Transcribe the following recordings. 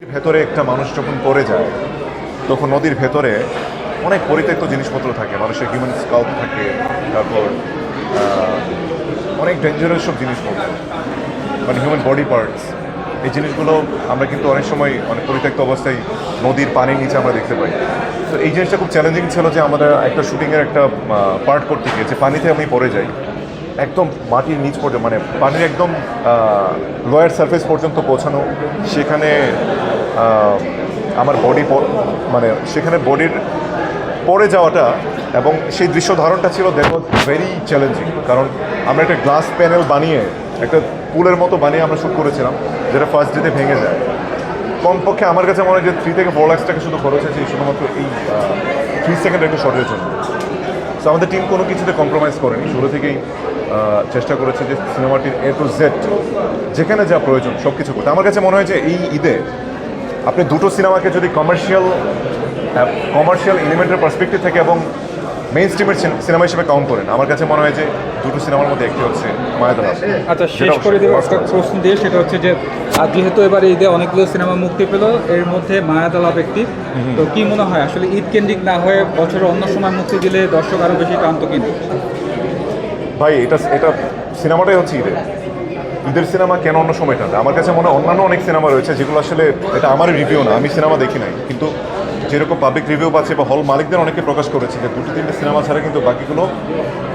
ভেতরে একটা মানুষ যখন পড়ে যায় তখন নদীর ভেতরে অনেক পরিত্যক্ত জিনিসপত্র থাকে, মানুষের হিউম্যান স্কাল্প থাকে, তারপর অনেক ডেঞ্জারাস সব জিনিসপত্র, মানে হিউম্যান বডি পার্টস। এই জিনিসগুলো আমরা কিন্তু অনেক সময় অনেক পরিত্যক্ত অবস্থায় নদীর পানির নিচে আমরা দেখতে পাই। তো এই জিনিসটা খুব চ্যালেঞ্জিং ছিল যে আমাদের একটা শুটিংয়ের একটা পার্ট করতে গিয়ে যে পানিতে আমি পড়ে যাই একদম মাটির নিচ পর্যন্ত, মানে পানির একদম লোয়ার সারফেস পর্যন্ত পৌঁছানো, সেখানে আমার বডি মানে সেখানে বডির পড়ে যাওয়াটা এবং সেই দৃশ্য ধারণটা ছিল দ্যাট ওয়াজ ভেরি চ্যালেঞ্জিং। কারণ আমরা একটা গ্লাস প্যানেল বানিয়ে একটা পুলের মতো বানিয়ে আমরা শ্যুট করেছিলাম, যেটা ফার্স্ট ডেতে ভেঙে যায়। কমপক্ষে আমার কাছে মনে হয় যে 3 থেকে 4 লাখ টাকা শুধু খরচ হয়েছে শুধুমাত্র এই 3 সেকেন্ডের একটা শটের জন্য। তো আমাদের টিম কোনো কিছুতে কম্প্রোমাইজ করেনি, শুরু থেকেই চেষ্টা করেছে যে সিনেমাটির A to Z যেখানে যা প্রয়োজন সব কিছু করতে। আমার কাছে মনে হয় যে এই ঈদে আপনি দুটো সিনেমাকে যদি কমার্শিয়াল এলিমেন্টের পার্সপেক্টিভ থেকে এবং মেইন স্ট্রিমের সিনেমা হিসেবে কাউন্ট করেন, আমার কাছে মনে হয় যে দুটো সিনেমার মধ্যে একটি হচ্ছে মায়াদার। আচ্ছা, শেষ করে দেবো একটা প্রশ্ন দিয়ে, সেটা হচ্ছে যে আর যেহেতু এবার ঈদে অনেকগুলো সিনেমা মুক্তি পেল, এর মধ্যে মায়াদালাপ একটি, তো কি মনে হয় আসলে ঈদ কেন্দ্রিক না হয়ে বছরের অন্য সময় মুক্তি দিলে দর্শক আরও বেশি টানত কিন্তু? ভাই এটা সিনেমাটাই হচ্ছে ঈদের সিনেমা, কেন অন্য সময়টা? আমার কাছে মনে হয় অন্যান্য অনেক সিনেমা রয়েছে যেগুলো আসলে, এটা আমার রিভিউ না, আমি সিনেমা দেখি নাই, কিন্তু যেরকম পাবলিক রিভিউ পাচ্ছে বা হল মালিকদের অনেকে প্রকাশ করেছে যে 2-3টে সিনেমা ছাড়া কিন্তু বাকিগুলো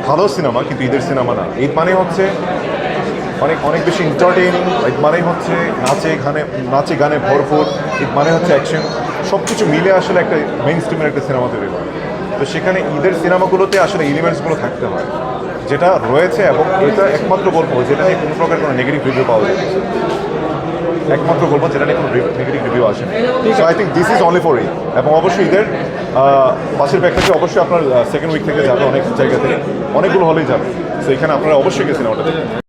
ভালো সিনেমা, কিন্তু ঈদের সিনেমা না। ঈদ মানে হচ্ছে অনেক বেশি এন্টারটেইনিং, ঈদ মানেই হচ্ছে নাচে গানে ভরপুর, ঈদ মানে হচ্ছে অ্যাকশন, সব কিছু মিলে আসলে একটা মেইন স্ট্রিমের একটা সিনেমা তৈরি হয়। তো সেখানে ঈদের সিনেমাগুলোতে আসলে এলিমেন্টসগুলো থাকতে হয়, যেটা রয়েছে, এবং এটা একমাত্র গল্প যেটা নিয়ে কোনো প্রকার কোনো নেগেটিভ রিভিউ পাওয়া যায়, একমাত্র গল্প যেটা নিয়ে কোনো নেগেটিভ রিভিউ আসে। So I think this is only for Eid. এবং অবশ্যই ঈদের পাশের প্যাকেজে অবশ্যই আপনার সেকেন্ড উইক থেকে যাবে, অনেক জায়গা থেকে অনেকগুলো হলেই যাবে। সো এখানে আপনারা অবশ্যই গিয়ে সিনেমাটা দেখবেন।